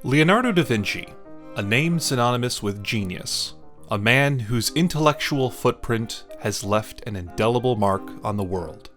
Leonardo da Vinci, a name synonymous with genius, a man whose intellectual footprint has left an indelible mark on the world.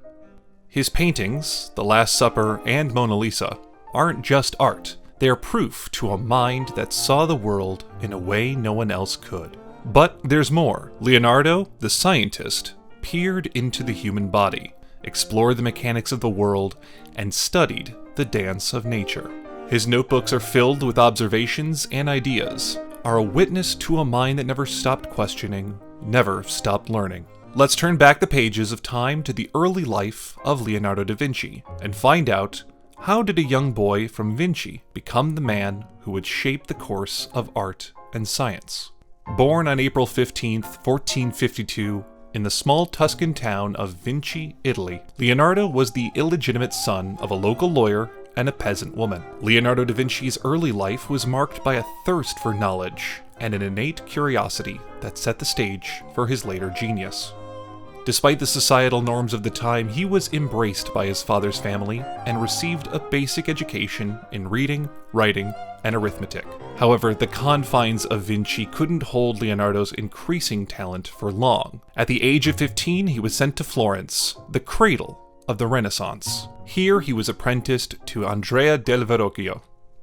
His paintings, The Last Supper and Mona Lisa, aren't just art, they are proof to a mind that saw the world in a way no one else could. But there's more. Leonardo, the scientist, peered into the human body, explored the mechanics of the world, and studied the dance of nature. His notebooks are filled with observations and ideas, are a witness to a mind that never stopped questioning, never stopped learning. Let's turn back the pages of time to the early life of Leonardo da Vinci, and find out, how did a young boy from Vinci become the man who would shape the course of art and science? Born on April 15, 1452, in the small Tuscan town of Vinci, Italy, Leonardo was the illegitimate son of a local lawyer and a peasant woman. Leonardo da Vinci's early life was marked by a thirst for knowledge and an innate curiosity that set the stage for his later genius. Despite the societal norms of the time, he was embraced by his father's family and received a basic education in reading, writing, and arithmetic. However, the confines of Vinci couldn't hold Leonardo's increasing talent for long. At the age of 15, he was sent to Florence, the cradle of the Renaissance. Here he was apprenticed to Andrea del Verrocchio,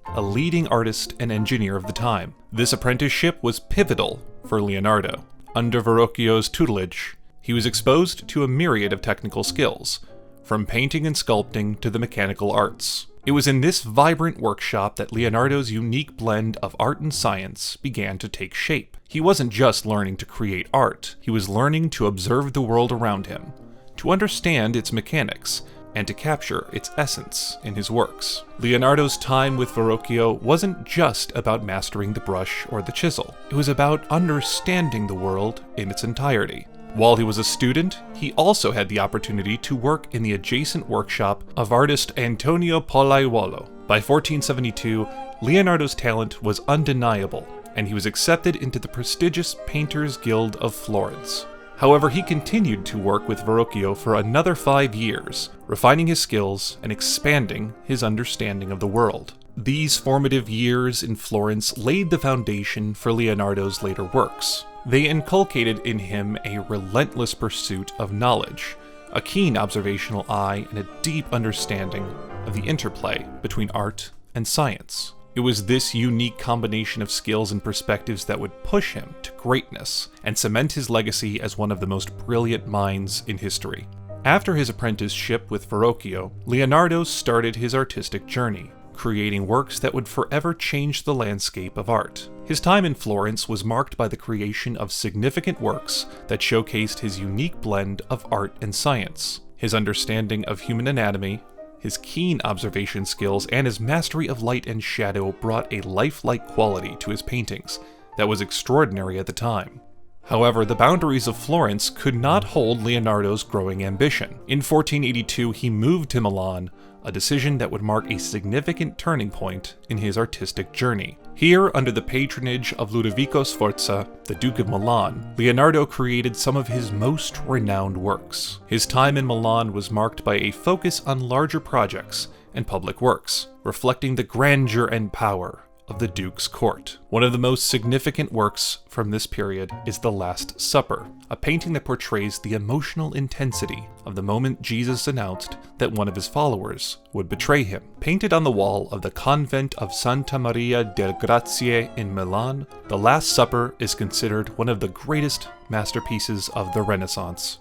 a leading artist and engineer of the time. This apprenticeship was pivotal for Leonardo. Under Verrocchio's tutelage, he was exposed to a myriad of technical skills, from painting and sculpting to the mechanical arts. It was in this vibrant workshop that Leonardo's unique blend of art and science began to take shape. He wasn't just learning to create art, he was learning to observe the world around him, to understand its mechanics, and to capture its essence in his works. Leonardo's time with Verrocchio wasn't just about mastering the brush or the chisel. It was about understanding the world in its entirety. While he was a student, he also had the opportunity to work in the adjacent workshop of artist Antonio Pollaiuolo. By 1472, Leonardo's talent was undeniable, and he was accepted into the prestigious Painters' Guild of Florence. However, he continued to work with Verrocchio for another 5 years, refining his skills and expanding his understanding of the world. These formative years in Florence laid the foundation for Leonardo's later works. They inculcated in him a relentless pursuit of knowledge, a keen observational eye, and a deep understanding of the interplay between art and science. It was this unique combination of skills and perspectives that would push him to greatness and cement his legacy as one of the most brilliant minds in history. After his apprenticeship with Verrocchio, Leonardo started his artistic journey, creating works that would forever change the landscape of art. His time in Florence was marked by the creation of significant works that showcased his unique blend of art and science. His understanding of human anatomy, his keen observation skills, and his mastery of light and shadow brought a lifelike quality to his paintings that was extraordinary at the time. However, the boundaries of Florence could not hold Leonardo's growing ambition. In 1482, he moved to Milan, a decision that would mark a significant turning point in his artistic journey. Here, under the patronage of Ludovico Sforza, the Duke of Milan, Leonardo created some of his most renowned works. His time in Milan was marked by a focus on larger projects and public works, reflecting the grandeur and power of the Duke's court. One of the most significant works from this period is The Last Supper, a painting that portrays the emotional intensity of the moment Jesus announced that one of his followers would betray him. Painted on the wall of the convent of Santa Maria del Grazie in Milan, The Last Supper is considered one of the greatest masterpieces of the Renaissance.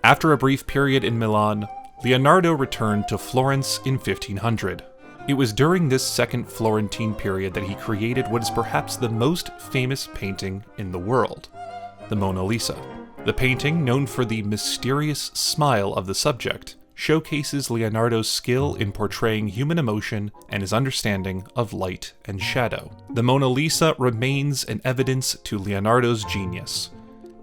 After a brief period in Milan, Leonardo returned to Florence in 1500. It was during this second Florentine period that he created what is perhaps the most famous painting in the world, the Mona Lisa. The painting, known for the mysterious smile of the subject, showcases Leonardo's skill in portraying human emotion and his understanding of light and shadow. The Mona Lisa remains an evidence to Leonardo's genius,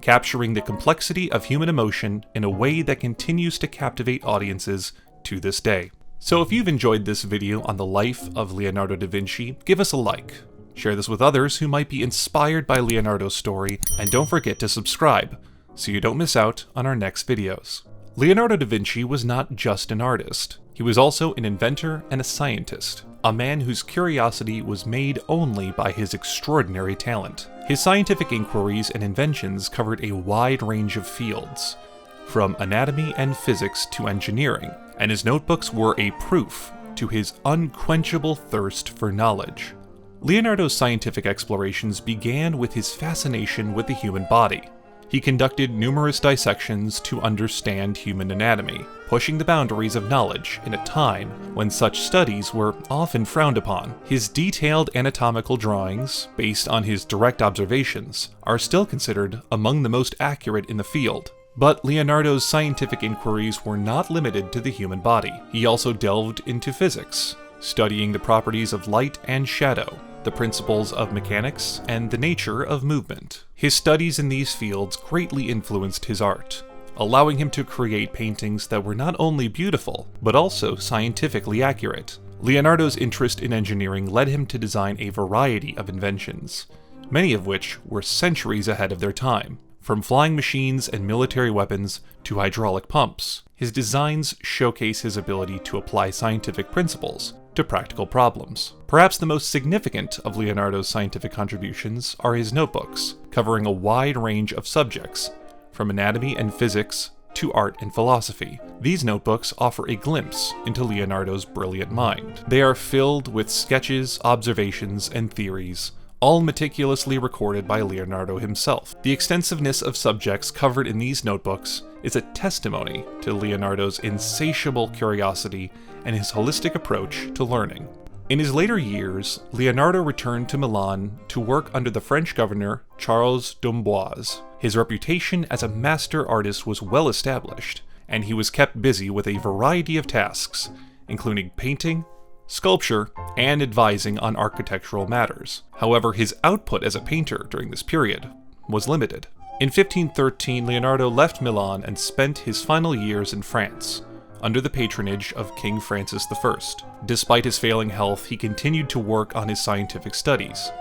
capturing the complexity of human emotion in a way that continues to captivate audiences to this day. So if you've enjoyed this video on the life of Leonardo da Vinci, give us a like. Share this with others who might be inspired by Leonardo's story, and don't forget to subscribe so you don't miss out on our next videos. Leonardo da Vinci was not just an artist. He was also an inventor and a scientist. a man whose curiosity was made only by his extraordinary talent. His scientific inquiries and inventions covered a wide range of fields, from anatomy and physics to engineering, and his notebooks were a proof to his unquenchable thirst for knowledge. Leonardo's scientific explorations began with his fascination with the human body. He conducted numerous dissections to understand human anatomy, pushing the boundaries of knowledge in a time when such studies were often frowned upon. His detailed anatomical drawings, based on his direct observations, are still considered among the most accurate in the field. But Leonardo's scientific inquiries were not limited to the human body. He also delved into physics, studying the properties of light and shadow, the principles of mechanics, and the nature of movement. His studies in these fields greatly influenced his art, allowing him to create paintings that were not only beautiful, but also scientifically accurate. Leonardo's interest in engineering led him to design a variety of inventions, many of which were centuries ahead of their time. From flying machines and military weapons to hydraulic pumps, his designs showcase his ability to apply scientific principles to practical problems. Perhaps the most significant of Leonardo's scientific contributions are his notebooks, covering a wide range of subjects, from anatomy and physics to art and philosophy. These notebooks offer a glimpse into Leonardo's brilliant mind. They are filled with sketches, observations, and theories, all meticulously recorded by Leonardo himself. The extensiveness of subjects covered in these notebooks is a testimony to Leonardo's insatiable curiosity and his holistic approach to learning. In his later years, Leonardo returned to Milan to work under the French governor Charles d'Amboise. His reputation as a master artist was well established, and he was kept busy with a variety of tasks, including painting, sculpture, and advising on architectural matters. However, his output as a painter during this period was limited. In 1513, Leonardo left Milan and spent his final years in France, under the patronage of King Francis I. Despite his failing health, he continued to work on his scientific studies,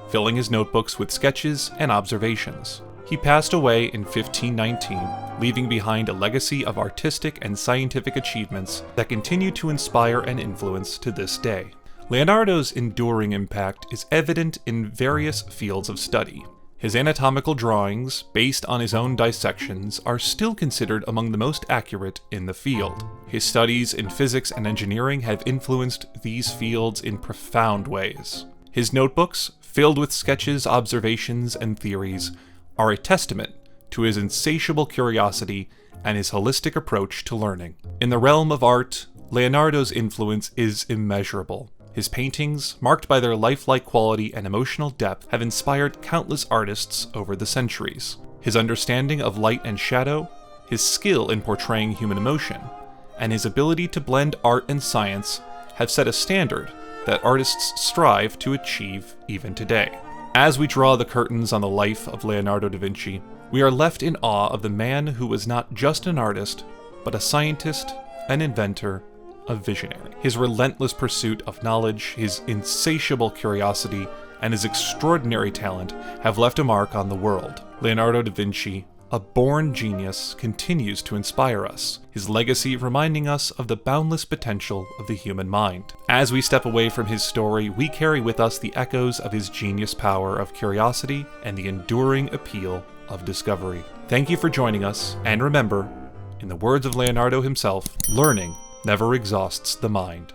filling his notebooks with sketches and observations. He passed away in 1519, leaving behind a legacy of artistic and scientific achievements that continue to inspire and influence to this day. Leonardo's enduring impact is evident in various fields of study. His anatomical drawings, based on his own dissections, are still considered among the most accurate in the field. His studies in physics and engineering have influenced these fields in profound ways. His notebooks, filled with sketches, observations, and theories, are a testament to his insatiable curiosity and his holistic approach to learning. In the realm of art, Leonardo's influence is immeasurable. His paintings, marked by their lifelike quality and emotional depth, have inspired countless artists over the centuries. His understanding of light and shadow, his skill in portraying human emotion, and his ability to blend art and science have set a standard that artists strive to achieve even today. As we draw the curtains on the life of Leonardo da Vinci, we are left in awe of the man who was not just an artist, but a scientist, an inventor, a visionary. His relentless pursuit of knowledge, his insatiable curiosity, and his extraordinary talent have left a mark on the world. Leonardo da Vinci, a born genius, continues to inspire us, his legacy reminding us of the boundless potential of the human mind. As we step away from his story, we carry with us the echoes of his genius power of curiosity and the enduring appeal of discovery. Thank you for joining us, and remember, in the words of Leonardo himself, learning never exhausts the mind.